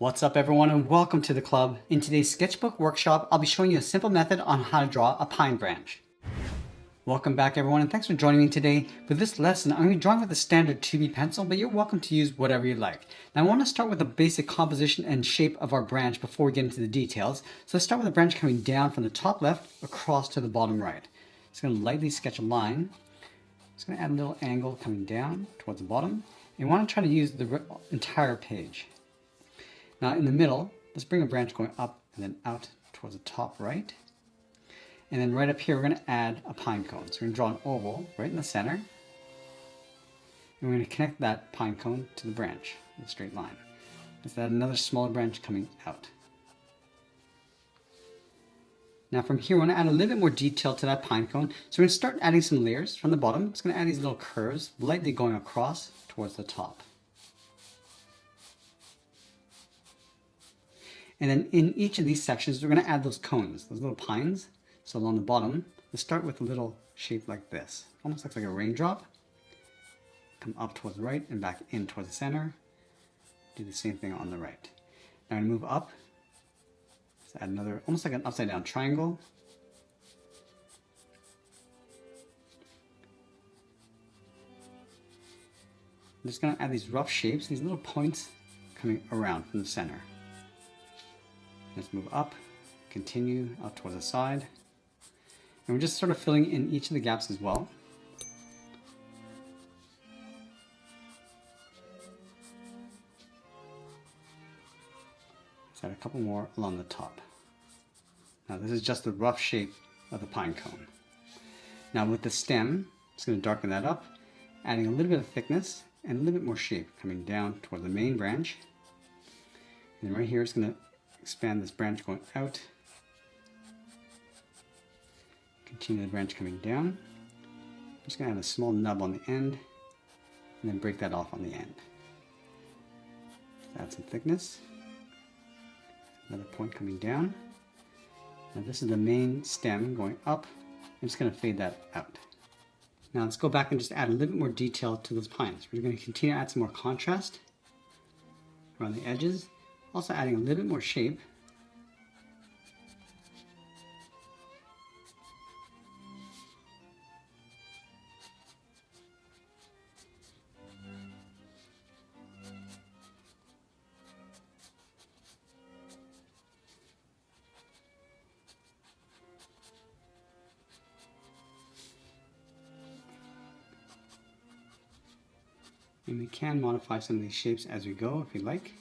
What's up everyone and welcome to the club. In today's sketchbook workshop, I'll be showing you a simple method on how to draw a pine branch. Welcome back everyone and thanks for joining me today. For this lesson, I'm going to be drawing with a standard 2B pencil, but you're welcome to use whatever you like. Now I want to start with the basic composition and shape of our branch before we get into the details. So let's start with the branch coming down from the top left across to the bottom right. Just going to lightly sketch a line. Just going to add a little angle coming down towards the bottom. And we want to try to use the entire page. Now in the middle, let's bring a branch going up and then out towards the top right. And then right up here, we're going to add a pine cone. So we're going to draw an oval right in the center. And we're going to connect that pine cone to the branch in a straight line. Let's add another smaller branch coming out. Now from here, we're going to add a little bit more detail to that pine cone. So we're going to start adding some layers from the bottom. It's going to add these little curves, lightly going across towards the top. And then in each of these sections, we're going to add those cones, those little pines. So along the bottom, let's start with a little shape like this. Almost looks like a raindrop. Come up towards the right and back in towards the center. Do the same thing on the right. Now I'm going to move up. Let's add another, almost like an upside down triangle. I'm just going to add these rough shapes, these little points coming around from the center. Let's move up, continue out towards the side. And we're just sort of filling in each of the gaps as well. Let's add a couple more along the top. Now this is just the rough shape of the pine cone. Now with the stem, I'm just going to darken that up, adding a little bit of thickness and a little bit more shape coming down toward the main branch. And then right here it's going to expand this branch going out. Continue the branch coming down. I'm just going to add a small nub on the end and then break that off on the end. Add some thickness. Another point coming down. Now this is the main stem going up. I'm just going to fade that out. Now let's go back and just add a little bit more detail to those pines. We're going to continue to add some more contrast around the edges. Also adding a little bit more shape. And we can modify some of these shapes as we go if you like.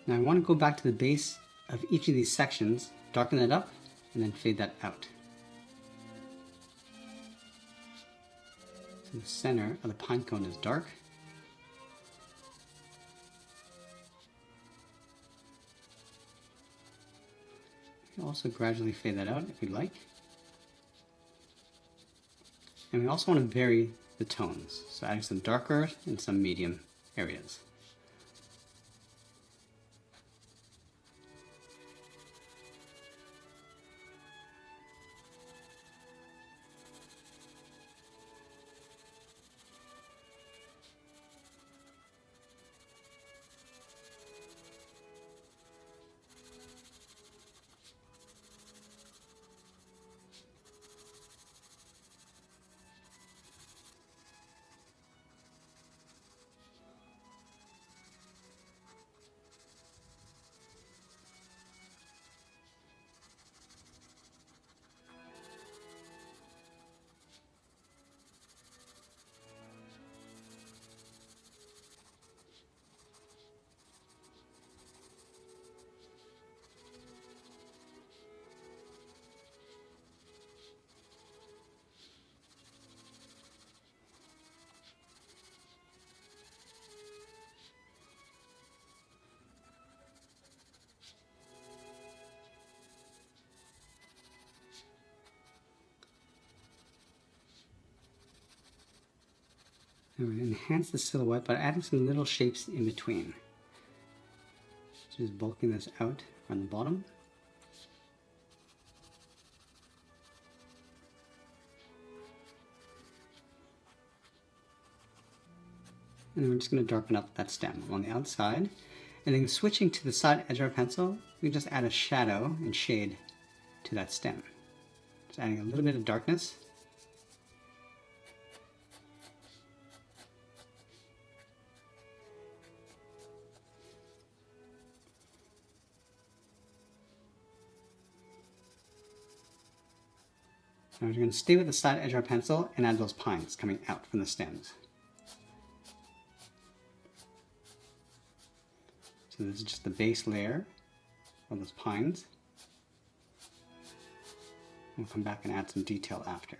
Now I want to go back to the base of each of these sections, darken it up, and then fade that out. So the center of the pine cone is dark. You can also gradually fade that out if you'd like. And we also want to vary the tones, so adding some darker and some medium areas. I'm going to enhance the silhouette by adding some little shapes in between. So just bulking this out on the bottom. And then we're just going to darken up that stem on the outside. And then switching to the side edge of our pencil, we can just add a shadow and shade to that stem. Just adding a little bit of darkness. Now we're going to stay with the side edge of our pencil and add those pines coming out from the stems. So this is just the base layer of those pines. We'll come back and add some detail after.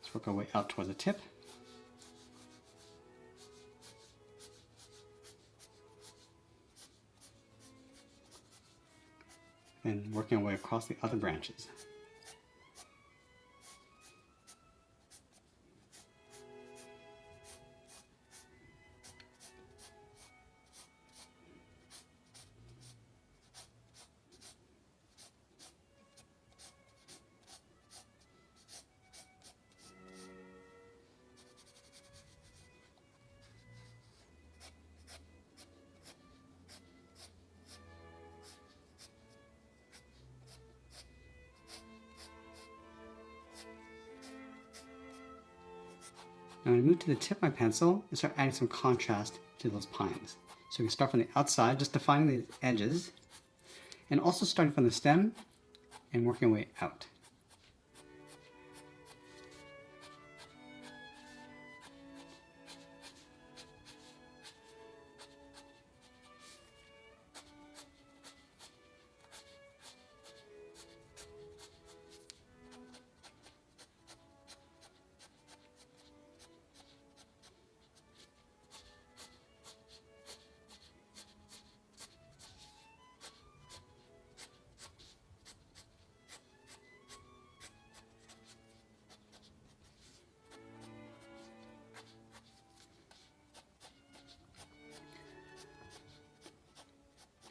Let's work our way out towards the tip. And working our way across the other branches. Now I'm going to move to the tip of my pencil and start adding some contrast to those pines. So we can start from the outside, just defining the edges, and also starting from the stem and working our way out.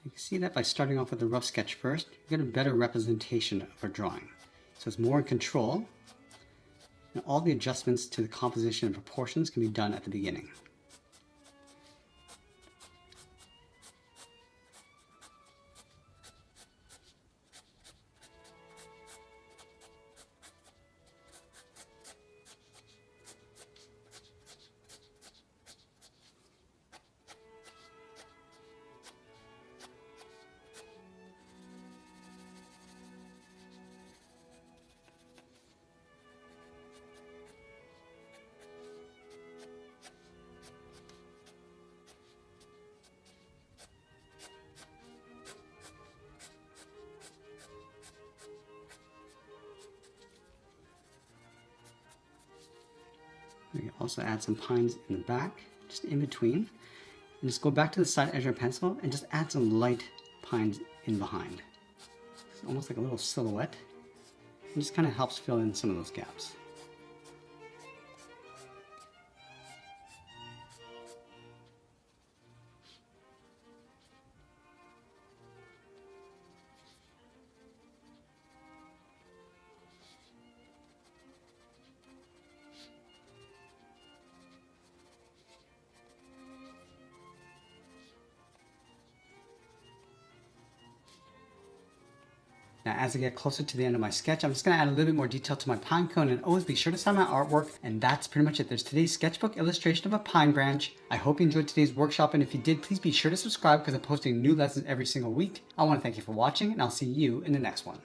You can see that by starting off with a rough sketch first, you get a better representation of our drawing. So it's more in control, and all the adjustments to the composition and proportions can be done at the beginning. We can also add some pines in the back, just in between. And just go back to the side edge of our pencil and just add some light pines in behind. It's almost like a little silhouette. It just kind of helps fill in some of those gaps. Now as I get closer to the end of my sketch, I'm just going to add a little bit more detail to my pine cone, and always be sure to sign my artwork. And that's pretty much it. There's today's sketchbook illustration of a pine branch. I hope you enjoyed today's workshop, and if you did, please be sure to subscribe because I'm posting new lessons every single week. I want to thank you for watching, and I'll see you in the next one.